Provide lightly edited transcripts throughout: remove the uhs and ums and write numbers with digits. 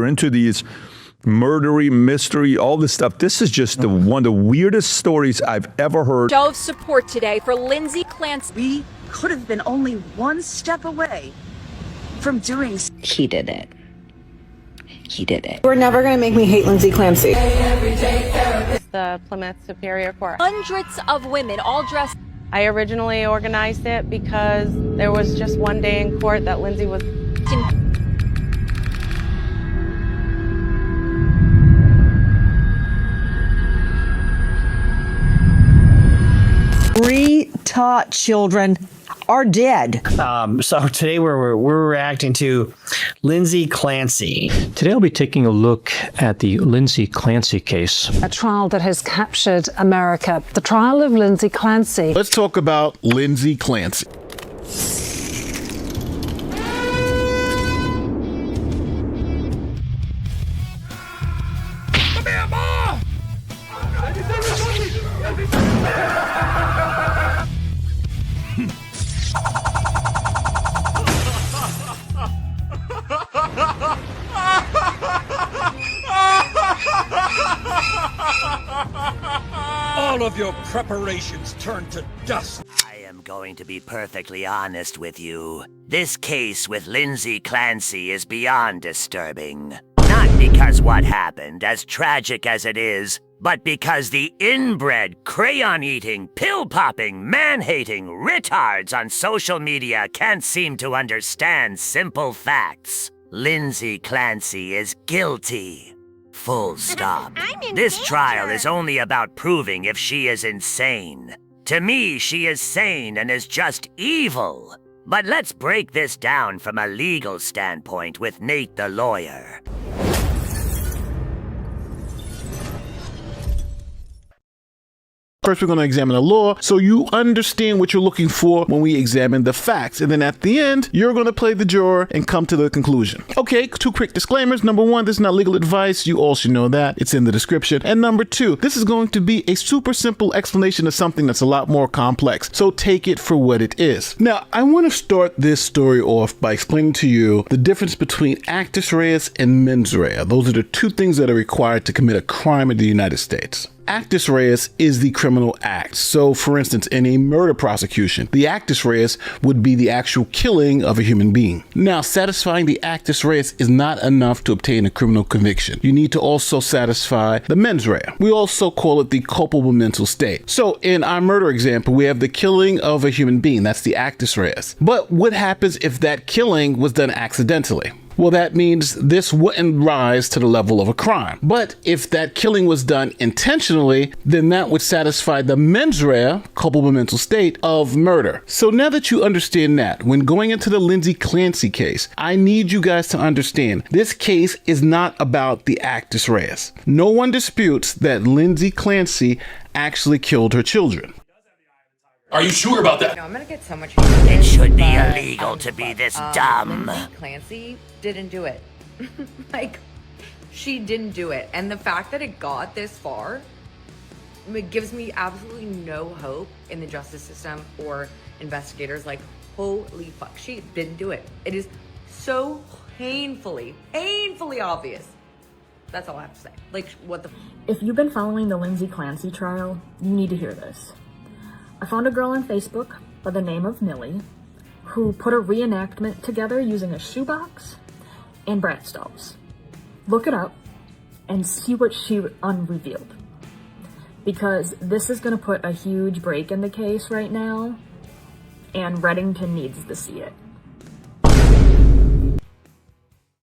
We're into these murdery, mystery, all this stuff. This is just one of the weirdest stories I've ever heard. Show of support today for Lindsay Clancy. We could have been only one step away from doing. He did it. He did it. We're never going to make me hate Lindsay Clancy. The Plymouth Superior Court. Hundreds of women all dressed. I originally organized it because there was just one day in court that Lindsay was Three taught children are dead. So today we're reacting to Lindsay Clancy. Today I'll be taking a look at the Lindsay Clancy case. A trial that has captured America. The trial of Lindsay Clancy. Let's talk about Lindsay Clancy. All of your preparations turn to dust. I am going to be perfectly honest with you. This case with Lindsay Clancy is beyond disturbing. Not because what happened, as tragic as it is, but because the inbred, crayon-eating, pill-popping, man-hating retards on social media can't seem to understand simple facts. Lindsay Clancy is guilty. Full stop. This trial is only about proving if she is insane. To me, she is sane and is just evil. But let's break this down from a legal standpoint with Nate the lawyer. First, we're going to examine the law so you understand what you're looking for when we examine the facts. And then at the end, you're going to play the juror and come to the conclusion. Okay, two quick disclaimers. Number one, this is not legal advice. You all should know that. It's in the description. And number two, this is going to be a super simple explanation of something that's a lot more complex. So take it for what it is. Now, I want to start this story off by explaining to you the difference between actus reus and mens rea. Those are the two things that are required to commit a crime in the United States. Actus reus is the criminal act. So, for instance, in a murder prosecution, the actus reus would be the actual killing of a human being. Now, satisfying the actus reus is not enough to obtain a criminal conviction. You need to also satisfy the mens rea. We also call it the culpable mental state. So, in our murder example, we have the killing of a human being. That's the actus reus. But what happens if that killing was done accidentally? Well, that means this wouldn't rise to the level of a crime. But if that killing was done intentionally, then that would satisfy the mens rea, culpable mental state, of murder. So now that you understand that, when going into the Lindsay Clancy case, I need you guys to understand this case is not about the actus reus. No one disputes that Lindsay Clancy actually killed her children. Are you sure about that? No, I'm gonna get so much. It should be illegal to be this dumb. Lindsay Clancy didn't do it. Like, she didn't do it. And the fact that it got this far, it gives me absolutely no hope in the justice system or investigators. Like, holy fuck, she didn't do it. It is so painfully obvious. That's all I have to say. Like, what the... If you've been following the Lindsay Clancy trial, you need to hear this. I found a girl on Facebook by the name of Millie who put a reenactment together using a shoebox and Bratz dolls. Look it up and see what she unrevealed. Because this is going to put a huge break in the case right now, and Reddington needs to see it.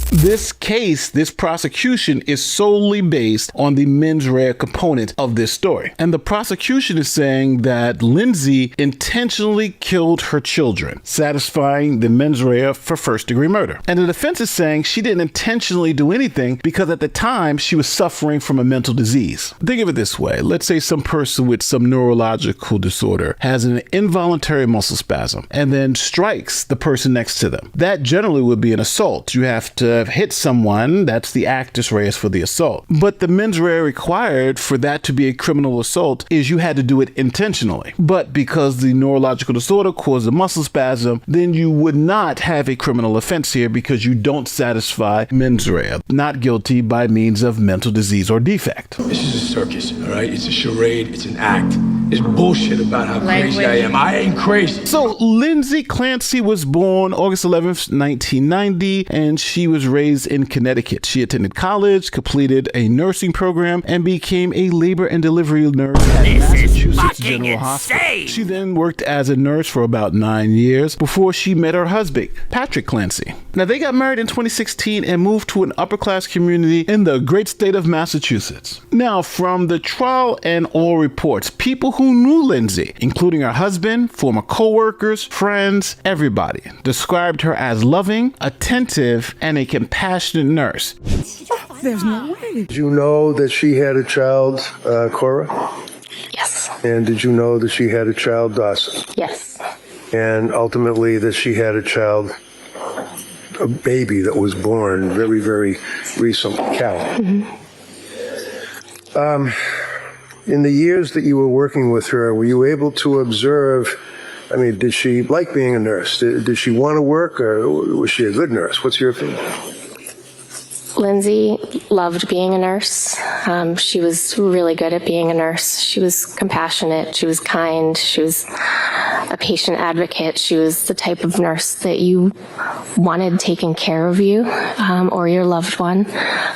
This case, this prosecution is solely based on the mens rea component of this story. And the prosecution is saying that Lindsay intentionally killed her children, satisfying the mens rea for first-degree murder. And the defense is saying she didn't intentionally do anything because at the time she was suffering from a mental disease. Think of it this way. Let's say some person with some neurological disorder has an involuntary muscle spasm and then strikes the person next to them. That generally would be an assault. You have to have hit someone, that's the actus reus for the assault. But the mens rea required for that to be a criminal assault is you had to do it intentionally. But because the neurological disorder caused a muscle spasm, then you would not have a criminal offense here because you don't satisfy mens rea. Not guilty by means of mental disease or defect. This is a circus, all right? It's a charade. It's an act. It's bullshit about how crazy I am. I ain't crazy. So Lindsay Clancy was born August 11th, 1990, and she was raised in Connecticut. She attended college, completed a nursing program, and became a labor and delivery nurse at Massachusetts General Hospital. She then worked as a nurse for about 9 years before she met her husband, Patrick Clancy. Now, they got married in 2016 and moved to an upper-class community in the great state of Massachusetts. Now, from the trial and all reports, people who knew Lindsay, including her husband, former co-workers, friends, everybody, described her as loving, attentive, and a compassionate nurse. There's no way. Did you know that she had a child, Cora? Yes. And did you know that she had a child, Dawson? Yes. And ultimately that she had a child, a baby that was born very, very recently, Cal. In the years that you were working with her, were you able to observe, I mean, did she like being a nurse? Did she want to work, or was she a good nurse? What's your opinion? Lindsay loved being a nurse. She was really good at being a nurse. She was compassionate. She was kind. She was a patient advocate. She was the type of nurse that you wanted taking care of you or your loved one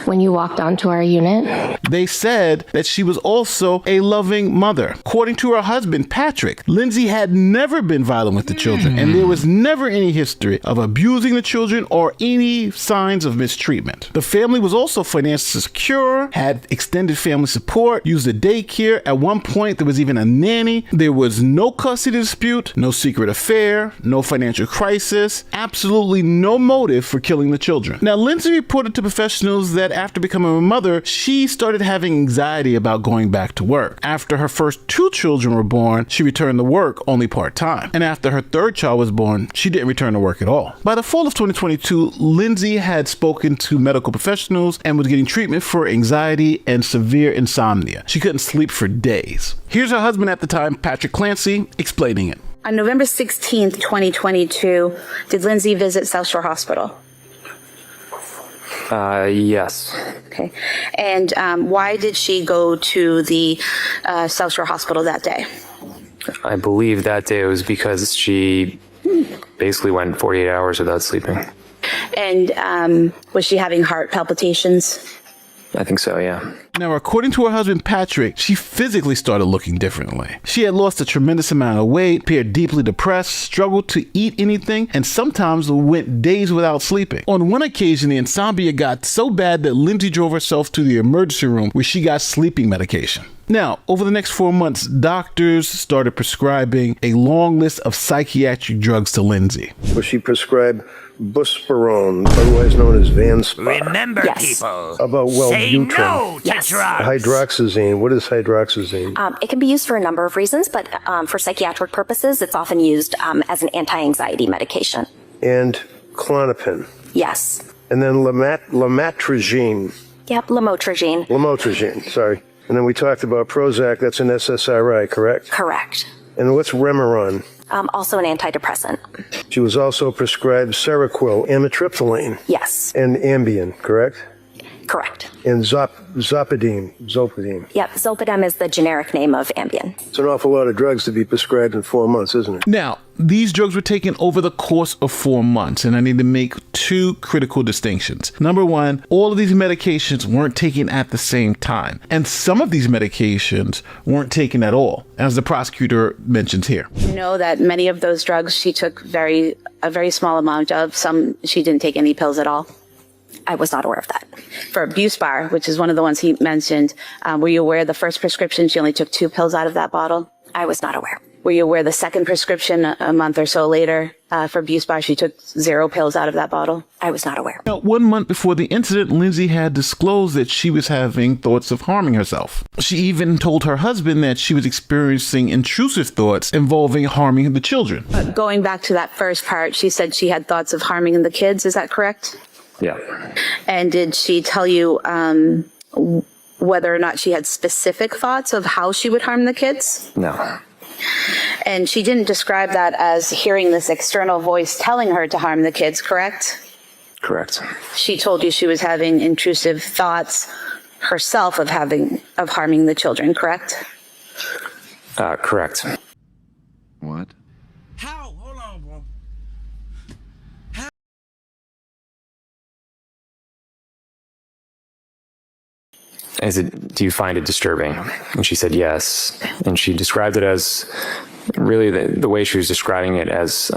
when you walked onto our unit. They said that she was also a loving mother. According to her husband, Patrick, Lindsay had never been violent with the children, and there was never any history of abusing the children or any signs of mistreatment. The family was also financially secure, had extended family support, used a daycare. At one point, there was even a nanny. There was no custody dispute, no secret affair, no financial crisis, absolutely no motive for killing the children. Now, Lindsay reported to professionals that after becoming a mother, she started having anxiety about going back to work. After her first 2 children were born, she returned to work only part-time. And after her 3rd child was born, she didn't return to work at all. By the fall of 2022, Lindsay had spoken to medical professionals and was getting treatment for anxiety and severe insomnia. She couldn't sleep for days. Here's her husband at the time, Patrick Clancy, explaining it. On November 16th, 2022, did Lindsay visit South Shore Hospital? Yes. Okay. And why did she go to the South Shore Hospital that day? I believe that day it was because she basically went 48 hours without sleeping. And was she having heart palpitations? I think so, yeah. Now, according to her husband, Patrick, she physically started looking differently. She had lost a tremendous amount of weight, appeared deeply depressed, struggled to eat anything, and sometimes went days without sleeping. On one occasion, the insomnia got so bad that Lindsay drove herself to the emergency room where she got sleeping medication. Now, over the next 4 months, doctors started prescribing a long list of psychiatric drugs to Lindsay. Was she prescribed buspirone, otherwise known as Vanspar? Remember, people, about say no to Yes. drugs. Hydroxyzine. What is hydroxyzine? It can be used for a number of reasons, but for psychiatric purposes, it's often used as an anti-anxiety medication. And Klonopin. Yes. And then lamotrigine. Yep, lamotrigine. Lamotrigine, sorry. And then we talked about Prozac. That's an SSRI, correct? Correct. And what's Remeron? Also an antidepressant. She was also prescribed Seroquel, amitriptyline. Yes. And Ambien, correct? Correct. And Zolpidem. Yep, Zolpidem is the generic name of Ambien. It's an awful lot of drugs to be prescribed in 4 months, isn't it? Now, these drugs were taken over the course of 4 months, and I need to make 2 critical distinctions. Number one, all of these medications weren't taken at the same time, and some of these medications weren't taken at all, as the prosecutor mentions here. You know that many of those drugs she took a very small amount of. Some she didn't take any pills at all. I was not aware of that. For Buspar, which is one of the ones he mentioned, were you aware the first prescription she only took 2 pills out of that bottle? I was not aware. Were you aware the second prescription a month or so later for Buspar, she took 0 pills out of that bottle? I was not aware. Now, 1 month before the incident, Lindsay had disclosed that she was having thoughts of harming herself. She even told her husband that she was experiencing intrusive thoughts involving harming the children. Going back to that first part, she said she had thoughts of harming the kids. Is that correct? Yeah. And did she tell you whether or not she had specific thoughts of how she would harm the kids? No. And she didn't describe that as hearing this external voice telling her to harm the kids, correct? Correct. She told you she was having intrusive thoughts herself of harming the children, correct? Correct. What? Do you find it disturbing? And she said yes. And she described it as really the way she was describing it as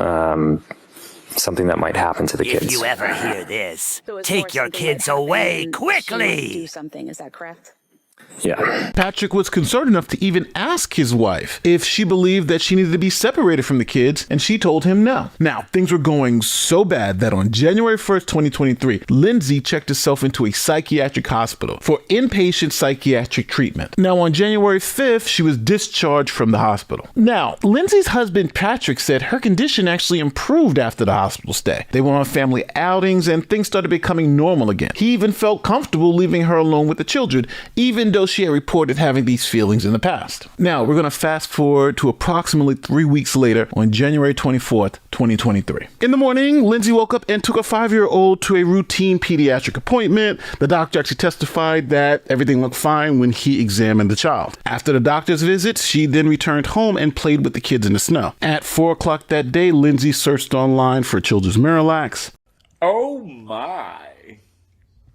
something that might happen to the kids. If you ever hear this, take your kids away quickly. Do something, is that correct? Yeah. Patrick was concerned enough to even ask his wife if she believed that she needed to be separated from the kids, and she told him no. Now, things were going so bad that on January 1st, 2023, Lindsay checked herself into a psychiatric hospital for inpatient psychiatric treatment. Now, on January 5th, she was discharged from the hospital. Now, Lindsay's husband, Patrick, said her condition actually improved after the hospital stay. They went on family outings, and things started becoming normal again. He even felt comfortable leaving her alone with the children, even though she had reported having these feelings in the past. Now, we're going to fast forward to approximately 3 weeks later on January 24th, 2023. In the morning, Lindsay woke up and took a 5-year-old to a routine pediatric appointment. The doctor actually testified that everything looked fine when he examined the child. After the doctor's visit, she then returned home and played with the kids in the snow. At 4 o'clock that day, Lindsay searched online for children's Miralax. Oh my.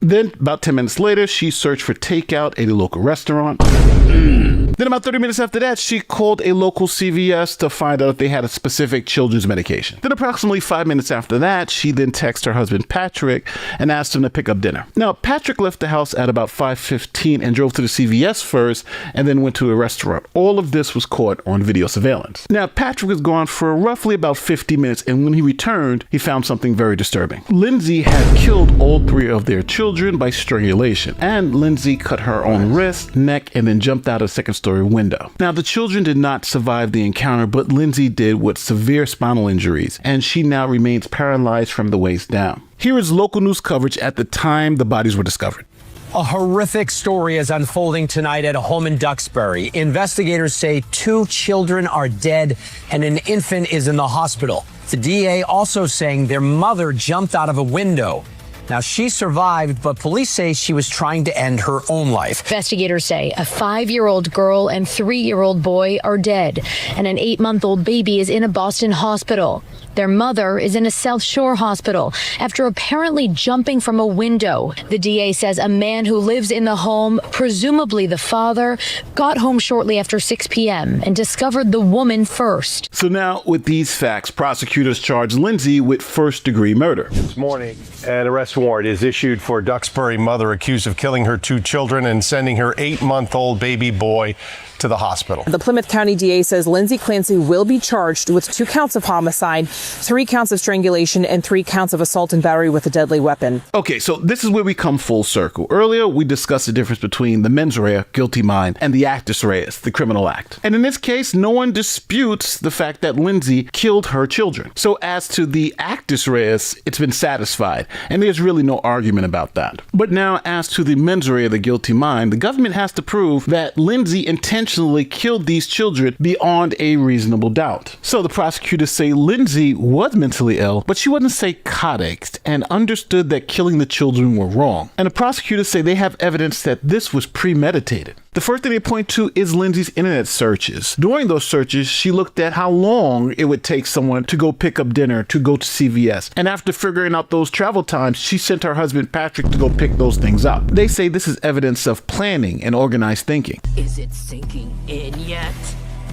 Then, about 10 minutes later, she searched for takeout at a local restaurant. Then about 30 minutes after that, she called a local CVS to find out if they had a specific children's medication. Then approximately 5 minutes after that, she then texted her husband Patrick and asked him to pick up dinner. Now, Patrick left the house at about 5:15 and drove to the CVS first and then went to a restaurant. All of this was caught on video surveillance. Now, Patrick was gone for roughly about 50 minutes, and when he returned, he found something very disturbing. Lindsay had killed all 3 of their children by strangulation, and Lindsay cut her own wrist, neck, and then jumped out a second-story window. Now, the children did not survive the encounter, but Lindsay did with severe spinal injuries, and she now remains paralyzed from the waist down. Here is local news coverage at the time the bodies were discovered. A horrific story is unfolding tonight at a home in Duxbury. Investigators say 2 children are dead and an infant is in the hospital. The DA also saying their mother jumped out of a window. Now, she survived, but police say she was trying to end her own life. Investigators say a 5-year-old girl and 3-year-old boy are dead, and an 8-month-old baby is in a Boston hospital. Their mother is in a South Shore hospital after apparently jumping from a window. The DA says a man who lives in the home, presumably the father, got home shortly after 6 p.m. and discovered the woman first. So now, with these facts, prosecutors charged Lindsay with first-degree murder. This morning, an arrest warrant is issued for Duxbury mother accused of killing her 2 children and sending her 8-month-old baby boy to the hospital. The Plymouth County DA says Lindsay Clancy will be charged with 2 counts of homicide, 3 counts of strangulation, and 3 counts of assault and battery with a deadly weapon. Okay, so this is where we come full circle. Earlier, we discussed the difference between the mens rea, guilty mind, and the actus reus, the criminal act. And in this case, no one disputes the fact that Lindsay killed her children. So as to the actus reus, it's been satisfied, and there's really no argument about that. But now, as to the mens rea, the guilty mind, the government has to prove that Lindsay intentionally killed these children beyond a reasonable doubt. So the prosecutors say Lindsay was mentally ill, but she wasn't psychotic and understood that killing the children were wrong. And the prosecutors say they have evidence that this was premeditated. The first thing they point to is Lindsay's internet searches. During those searches, she looked at how long it would take someone to go pick up dinner, to go to CVS. And after figuring out those travel times, she sent her husband Patrick to go pick those things up. They say this is evidence of planning and organized thinking. Is it sinking in yet?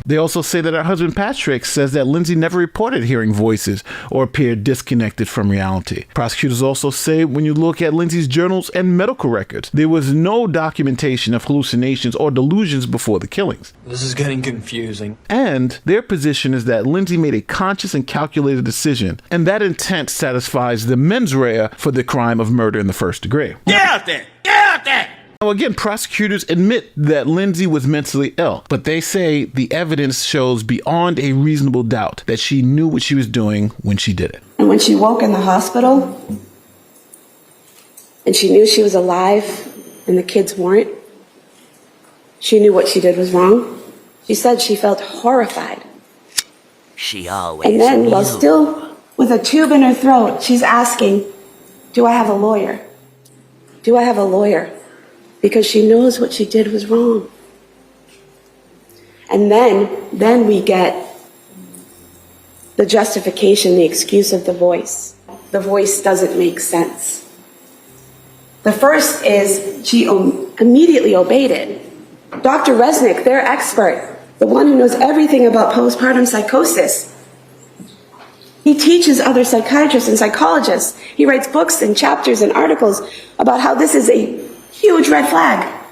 They also say that her husband Patrick says that Lindsay never reported hearing voices or appeared disconnected from reality. Prosecutors also say when you look at Lindsay's journals and medical records, there was no documentation of hallucinations or delusions before the killings. This is getting confusing. And their position is that Lindsay made a conscious and calculated decision, and that intent satisfies the mens rea for the crime of murder in the first degree. Get out there! Get out there! Now again, prosecutors admit that Lindsay was mentally ill, but they say the evidence shows beyond a reasonable doubt that she knew what she was doing when she did it. And when she woke in the hospital, and she knew she was alive and the kids weren't. She knew what she did was wrong. She said she felt horrified. She always And then, knew. while still with a tube in her throat, she's asking, do I have a lawyer? Do I have a lawyer? Because she knows what she did was wrong. And then we get the justification, the excuse of the voice. The voice doesn't make sense. The first is she immediately obeyed it. Dr. Resnick, their expert, the one who knows everything about postpartum psychosis, he teaches other psychiatrists and psychologists. He writes books and chapters and articles about how this is a huge red flag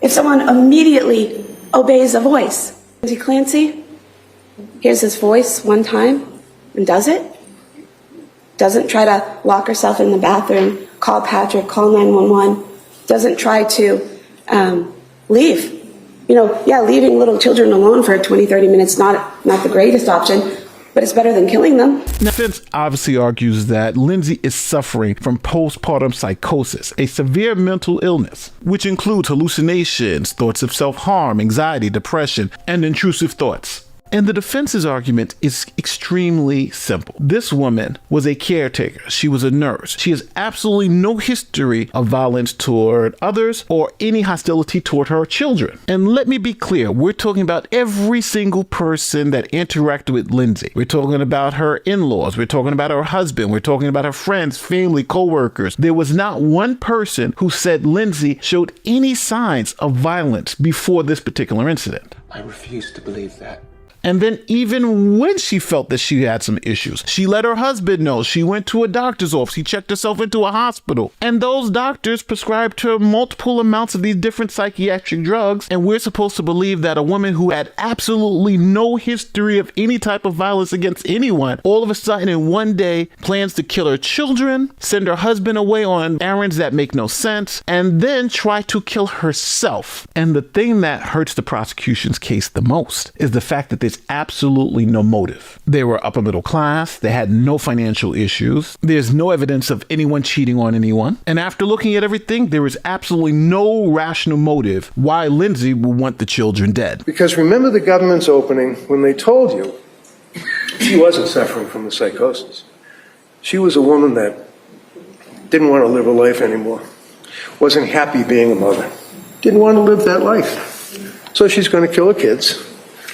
if someone immediately obeys a voice. Lindsay Clancy hears his voice one time and does it. Doesn't try to lock herself in the bathroom, call Patrick, call 911. Doesn't try to leave. Leaving little children alone for 20, 30 minutes, not the greatest option, but it's better than killing them. Now, defense obviously argues that Lindsay is suffering from postpartum psychosis, a severe mental illness, which includes hallucinations, thoughts of self-harm, anxiety, depression, and intrusive thoughts. And the defense's argument is extremely simple. This woman was a caretaker. She was a nurse. She has absolutely no history of violence toward others or any hostility toward her children. And let me be clear, we're talking about every single person that interacted with Lindsay. We're talking about her in-laws. We're talking about her husband. We're talking about her friends, family, co-workers. There was not one person who said Lindsay showed any signs of violence before this particular incident. I refuse to believe that. And then even when she felt that she had some issues, she let her husband know. She went to a doctor's office. She checked herself into a hospital. And those doctors prescribed her multiple amounts of these different psychiatric drugs. And we're supposed to believe that a woman who had absolutely no history of any type of violence against anyone, all of a sudden in one day plans to kill her children, send her husband away on errands that make no sense, and then try to kill herself. And the thing that hurts the prosecution's case the most is the fact that there's absolutely no motive. They were upper middle class. They had no financial issues. There's no evidence of anyone cheating on anyone. And after looking at everything, there is absolutely no rational motive why Lindsay would want the children dead. Because remember the government's opening when they told you she wasn't suffering from the psychosis. She was a woman that didn't want to live her life anymore. Wasn't happy being a mother. Didn't want to live that life. So she's going to kill her kids.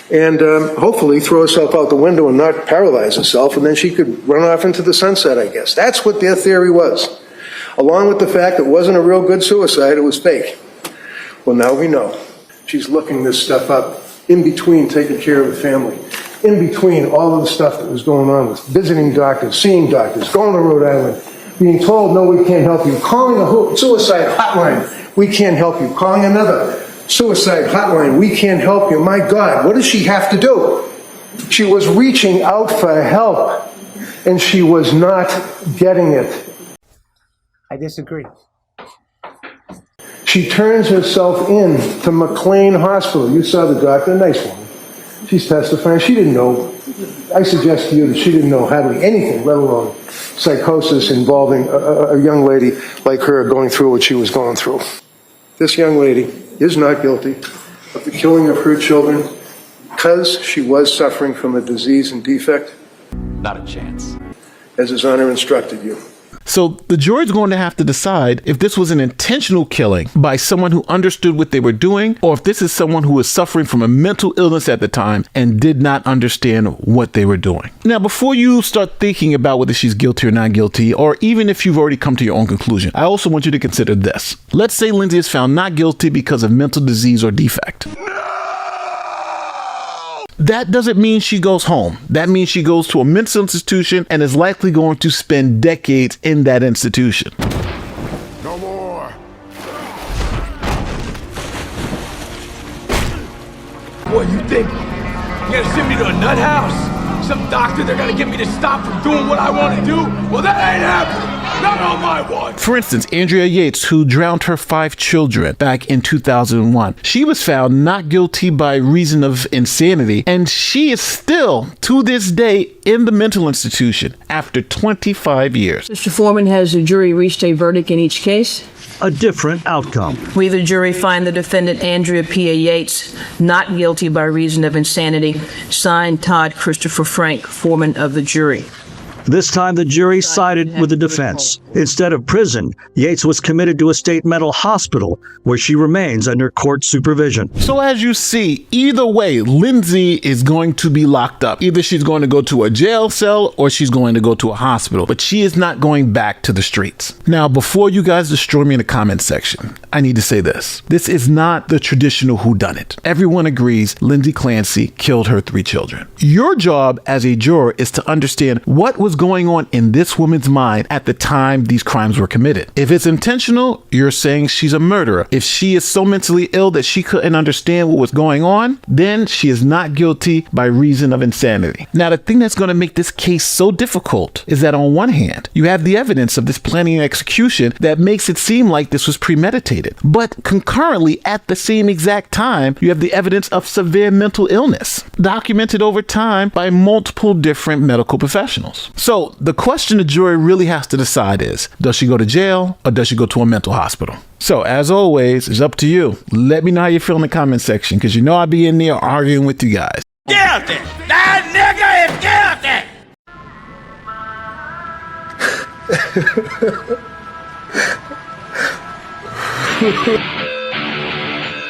And hopefully throw herself out the window and not paralyze herself, and then she could run off into the sunset, I guess. That's what their theory was. Along with the fact it wasn't a real good suicide, it was fake. Well, now we know. She's looking this stuff up in between taking care of the family, in between all of the stuff that was going on with visiting doctors, seeing doctors, going to Rhode Island, being told, no, we can't help you, calling a suicide hotline, we can't help you, calling another suicide hotline, we can't help you. My God, what does she have to do? She was reaching out for help, and she was not getting it. I disagree. She turns herself in to McLean Hospital. You saw the doctor, nice woman. She's testifying. She didn't know. I suggest to you that she didn't know hardly anything, let alone psychosis involving a young lady like her going through what she was going through. This young lady is not guilty of the killing of her children because she was suffering from a disease and defect. Not a chance. As His Honor instructed you. So the jury's going to have to decide if this was an intentional killing by someone who understood what they were doing, or if this is someone who was suffering from a mental illness at the time and did not understand what they were doing. Now, before you start thinking about whether she's guilty or not guilty, or even if you've already come to your own conclusion, I also want you to consider this. Let's say Lindsay is found not guilty because of mental disease or defect. That doesn't mean she goes home. That means she goes to a mental institution and is likely going to spend decades in that institution. No more. What you think? You gonna send me to a nut house? some doctor they're gonna get me to stop from doing what I want to do? Well, that ain't happening. Not on my watch. For instance, Andrea Yates, who drowned her 5 children back in 2001, she was found not guilty by reason of insanity, and she is still, to this day, in the mental institution after 25 years. Mr. Foreman, has the jury reached a verdict in each case? A different outcome. We, the jury, find the defendant, Andrea P.A. Yates, not guilty by reason of insanity. Signed, Todd Christopher Frank, foreman of the jury. This time the jury sided with the defense. Instead of prison, Yates was committed to a state mental hospital where she remains under court supervision. So as you see, either way, Lindsay is going to be locked up. Either she's going to go to a jail cell or she's going to go to a hospital, but she is not going back to the streets. Now, before you guys destroy me in the comment section, I need to say this. This is not the traditional whodunit. Everyone agrees Lindsay Clancy killed her 3 children. Your job as a juror is to understand what was going on in this woman's mind at the time these crimes were committed. If it's intentional, you're saying she's a murderer. If she is so mentally ill that she couldn't understand what was going on, then she is not guilty by reason of insanity. Now, the thing that's going to make this case so difficult is that on one hand, you have the evidence of this planning and execution that makes it seem like this was premeditated. But concurrently, at the same exact time, you have the evidence of severe mental illness, documented over time by multiple different medical professionals. So the question the jury really has to decide is, does she go to jail or does she go to a mental hospital? So as always, it's up to you. Let me know how you feel in the comment section, because you know I'll be in there arguing with you guys. Guilty! That nigga is guilty!